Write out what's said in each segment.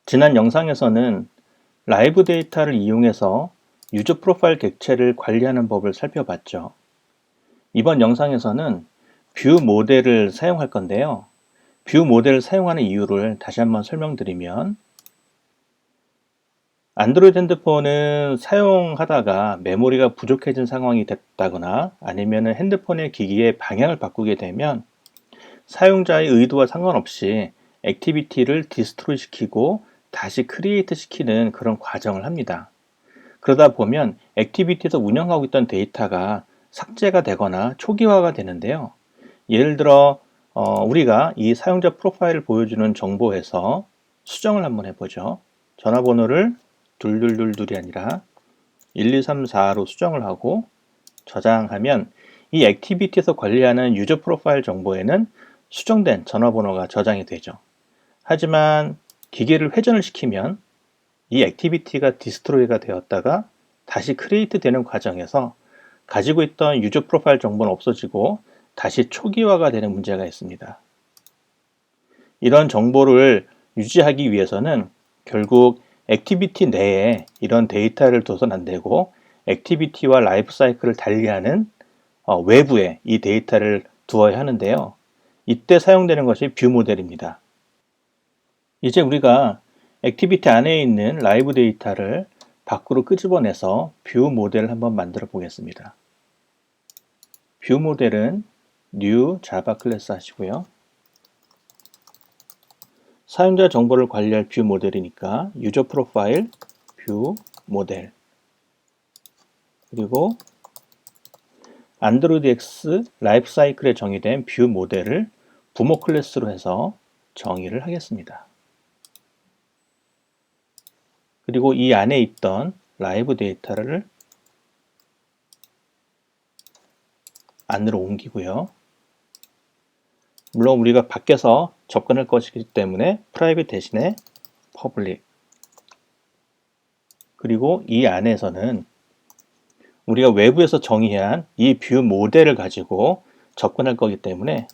지난 영상에서는 라이브 데이터를 이용해서 유저 프로파일 객체를 관리하는 법을 살펴봤죠. 이번 영상에서는 뷰 모델을 사용할 건데요. 뷰 모델을 사용하는 이유를 다시 한번 설명드리면, 안드로이드 핸드폰은 사용하다가 메모리가 부족해진 상황이 됐다거나 아니면 핸드폰의 기기의 방향을 바꾸게 되면 사용자의 의도와 상관없이 액티비티를 디스트로이 시키고 다시 크리에이트 시키는 그런 과정을 합니다. 그러다 보면 액티비티에서 운영하고 있던 데이터가 삭제가 되거나 초기화가 되는데요. 예를 들어 우리가 이 사용자 프로파일을 보여주는 정보에서 수정을 한번 해보죠. 전화번호를 2222이 아니라 1234로 수정을 하고 저장하면 이 액티비티에서 관리하는 유저 프로파일 정보에는 수정된 전화번호가 저장이 되죠. 하지만 기계를 회전을 시키면 이 액티비티가 디스트로이가 되었다가 다시 크리에이트 되는 과정에서 가지고 있던 유저 프로파일 정보는 없어지고 다시 초기화가 되는 문제가 있습니다. 이런 정보를 유지하기 위해서는 결국 액티비티 내에 이런 데이터를 둬서는 안 되고 액티비티와 라이프 사이클을 달리하는 외부에 이 데이터를 두어야 하는데요. 이때 사용되는 것이 뷰 모델입니다. 이제 우리가 액티비티 안에 있는 라이브 데이터를 밖으로 끄집어내서 뷰 모델을 한번 만들어 보겠습니다. 뷰 모델은 New Java 클래스 하시고요. 사용자 정보를 관리할 뷰 모델이니까 유저 프로파일 뷰 모델, 그리고 안드로이드 X 라이프 사이클에 정의된 뷰 모델을 부모 클래스로 해서 정의를 하겠습니다. 그리고 이 안에 있던 라이브 데이터를 안으로 옮기고요. 물론 우리가 밖에서 접근할 것이기 때문에 프라이빗 대신에 퍼블릭, 그리고 이 안에서는 우리가 외부에서 정의한 이 뷰 모델을 가지고 접근할 거기 때문에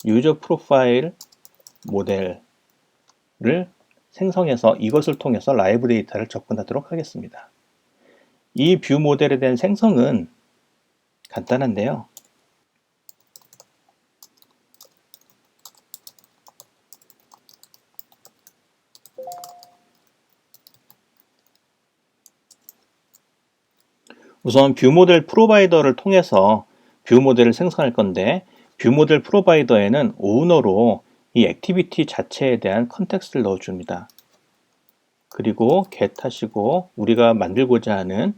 유저 프로파일 모델을 생성해서 이것을 통해서 라이브 데이터를 접근하도록 하겠습니다. 이 뷰 모델에 대한 생성은 간단한데요. 우선 뷰 모델 프로바이더를 통해서 뷰 모델을 생성할 건데, 뷰 모델 프로바이더에는 오너로 이 액티비티 자체에 대한 컨텍스트를 넣어줍니다. 그리고 get 하시고 우리가 만들고자 하는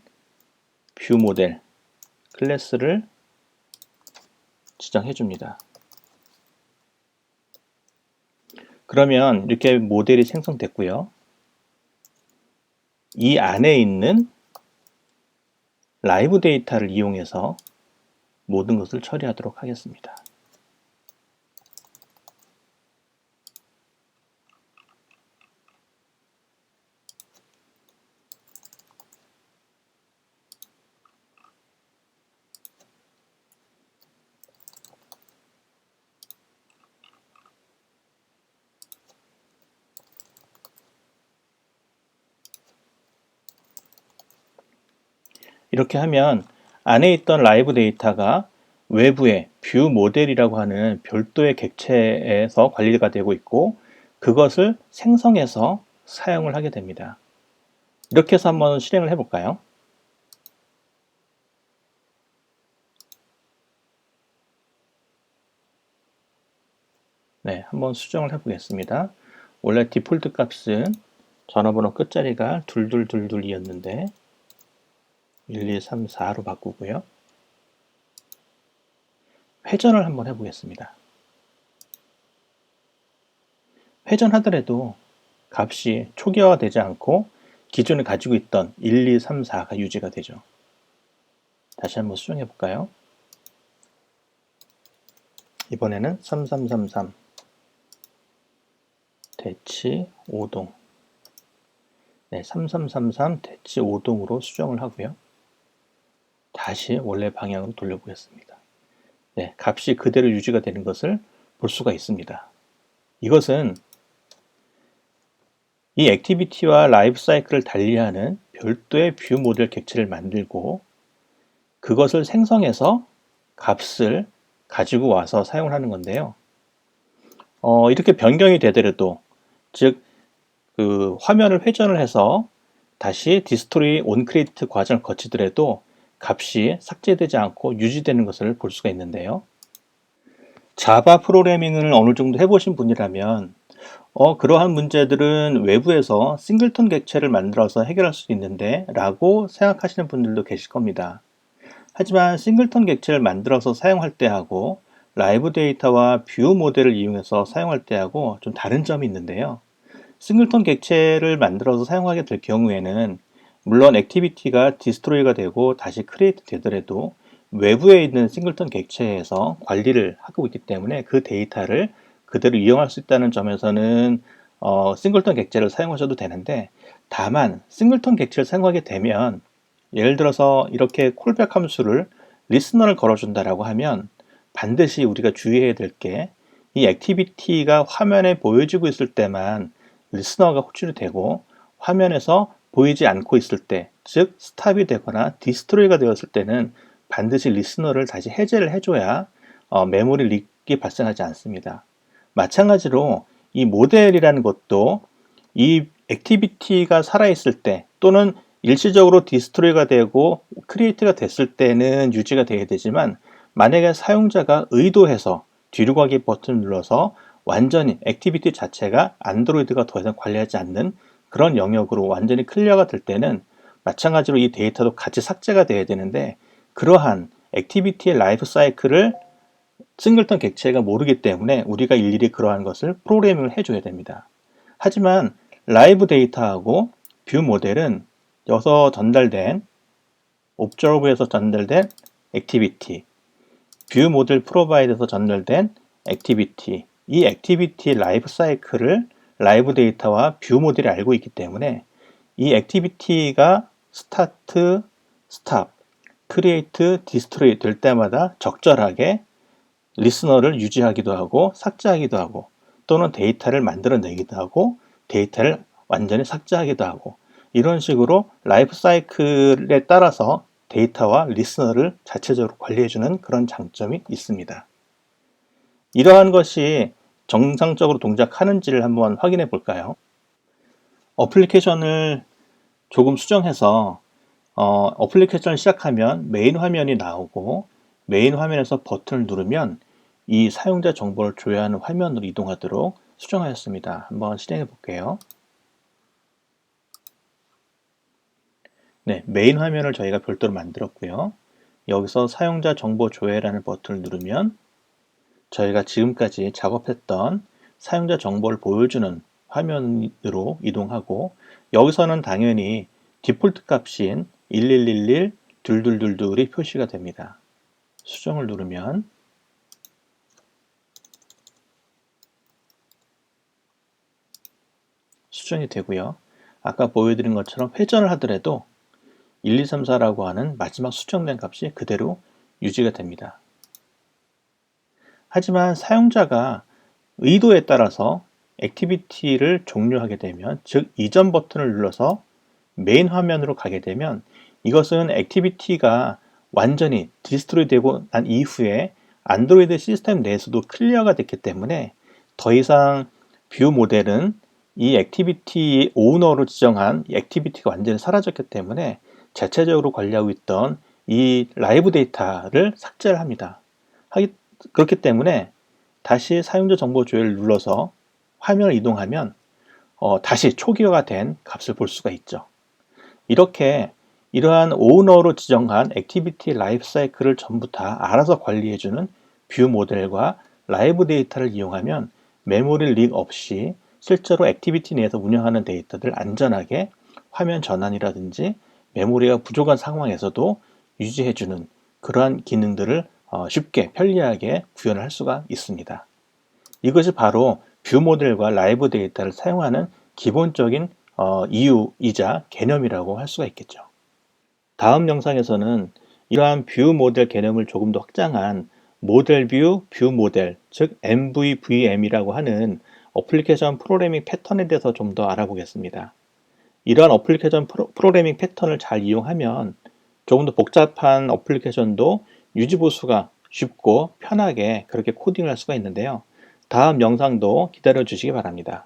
뷰 모델 클래스를 지정해 줍니다. 그러면 이렇게 모델이 생성됐고요. 이 안에 있는 라이브 데이터를 이용해서 모든 것을 처리하도록 하겠습니다. 이렇게 하면 안에 있던 라이브 데이터가 외부의 뷰 모델이라고 하는 별도의 객체에서 관리가 되고 있고, 그것을 생성해서 사용을 하게 됩니다. 이렇게 해서 한번 실행을 해볼까요? 네, 한번 수정을 해보겠습니다. 원래 디폴트 값은 전화번호 끝자리가 2222이었는데 1234로 바꾸고요. 회전을 한번 해보겠습니다. 회전하더라도 값이 초기화가 되지 않고 기존에 가지고 있던 1234가 유지가 되죠. 다시 한번 수정해 볼까요? 이번에는 3333 대치 5동, 네, 3333 대치 5동으로 수정을 하고요. 다시 원래 방향으로 돌려보겠습니다. 네, 값이 그대로 유지가 되는 것을 볼 수가 있습니다. 이것은 이 액티비티와 라이프 사이클을 달리하는 별도의 뷰 모델 객체를 만들고 그것을 생성해서 값을 가지고 와서 사용을 하는 건데요. 이렇게 변경이 되더라도, 즉, 그 화면을 회전을 해서 다시 디스토리 온크리에이트 과정을 거치더라도 값이 삭제되지 않고 유지되는 것을 볼 수가 있는데요. 자바 프로그래밍을 어느 정도 해보신 분이라면 그러한 문제들은 외부에서 싱글턴 객체를 만들어서 해결할 수 있는데 라고 생각하시는 분들도 계실 겁니다. 하지만 싱글턴 객체를 만들어서 사용할 때하고 라이브 데이터와 뷰 모델을 이용해서 사용할 때하고 좀 다른 점이 있는데요. 싱글턴 객체를 만들어서 사용하게 될 경우에는 물론 액티비티가 디스트로이가 되고 다시 크리에이트 되더라도 외부에 있는 싱글턴 객체에서 관리를 하고 있기 때문에 그 데이터를 그대로 이용할 수 있다는 점에서는 싱글턴 객체를 사용하셔도 되는데, 다만 싱글턴 객체를 사용하게 되면 예를 들어서 이렇게 콜백 함수를 리스너를 걸어준다라고 하면 반드시 우리가 주의해야 될 게 이 액티비티가 화면에 보여지고 있을 때만 리스너가 호출이 되고 화면에서 보이지 않고 있을 때, 즉 스탑이 되거나 디스트로이가 되었을 때는 반드시 리스너를 다시 해제를 해줘야 메모리 릭이 발생하지 않습니다. 마찬가지로 이 모델이라는 것도 이 액티비티가 살아있을 때 또는 일시적으로 디스트로이가 되고 크리에이트가 됐을 때는 유지가 돼야 되지만, 만약에 사용자가 의도해서 뒤로 가기 버튼을 눌러서 완전히 액티비티 자체가 안드로이드가 더 이상 관리하지 않는 그런 영역으로 완전히 클리어가 될 때는 마찬가지로 이 데이터도 같이 삭제가 돼야 되는데, 그러한 액티비티의 라이프 사이클을 싱글턴 객체가 모르기 때문에 우리가 일일이 그러한 것을 프로그래밍을 해줘야 됩니다. 하지만 라이브 데이터하고 뷰 모델은 여기서 전달된 observe에서 전달된 액티비티, 뷰 모델 프로바이드에서 전달된 액티비티, 이 액티비티의 라이프 사이클을 라이브 데이터와 뷰 모델이 알고 있기 때문에 이 액티비티가 스타트, 스탑, 크리에이트, 디스트로이 될 때마다 적절하게 리스너를 유지하기도 하고 삭제하기도 하고, 또는 데이터를 만들어내기도 하고 데이터를 완전히 삭제하기도 하고, 이런 식으로 라이프 사이클에 따라서 데이터와 리스너를 자체적으로 관리해주는 그런 장점이 있습니다. 이러한 것이 정상적으로 동작하는지를 한번 확인해 볼까요? 어플리케이션을 조금 수정해서 어플리케이션을 시작하면 메인 화면이 나오고 메인 화면에서 버튼을 누르면 이 사용자 정보를 조회하는 화면으로 이동하도록 수정하였습니다. 한번 실행해 볼게요. 네, 메인 화면을 저희가 별도로 만들었고요. 여기서 사용자 정보 조회라는 버튼을 누르면 저희가 지금까지 작업했던 사용자 정보를 보여주는 화면으로 이동하고, 여기서는 당연히 디폴트 값인 1111 2222이 표시가 됩니다. 수정을 누르면 수정이 되고요. 아까 보여드린 것처럼 회전을 하더라도 1234라고 하는 마지막 수정된 값이 그대로 유지가 됩니다. 하지만 사용자가 의도에 따라서 액티비티를 종료하게 되면, 즉 이전 버튼을 눌러서 메인 화면으로 가게 되면 이것은 액티비티가 완전히 디스트로이 되고 난 이후에 안드로이드 시스템 내에서도 클리어가 됐기 때문에 더 이상 뷰 모델은 이 액티비티 오너로 지정한 액티비티가 완전히 사라졌기 때문에 자체적으로 관리하고 있던 이 라이브 데이터를 삭제를 합니다. 그렇기 때문에 다시 사용자 정보 조회를 눌러서 화면을 이동하면 다시 초기화가 된 값을 볼 수가 있죠. 이렇게 이러한 오너로 지정한 액티비티 라이프 사이클을 전부 다 알아서 관리해주는 뷰 모델과 라이브 데이터를 이용하면 메모리 릭 없이 실제로 액티비티 내에서 운영하는 데이터를 안전하게 화면 전환이라든지 메모리가 부족한 상황에서도 유지해주는 그러한 기능들을 쉽게 편리하게 구현을 할 수가 있습니다. 이것이 바로 뷰 모델과 라이브 데이터를 사용하는 기본적인 이유이자 개념이라고 할 수가 있겠죠. 다음 영상에서는 이러한 뷰 모델 개념을 조금 더 확장한 모델 뷰, 뷰 모델, 즉 MVVM이라고 하는 어플리케이션 프로그래밍 패턴에 대해서 좀 더 알아보겠습니다. 이러한 어플리케이션 프로그래밍 패턴을 잘 이용하면 조금 더 복잡한 어플리케이션도 유지보수가 쉽고 편하게 그렇게 코딩을 할 수가 있는데요. 다음 영상도 기다려 주시기 바랍니다.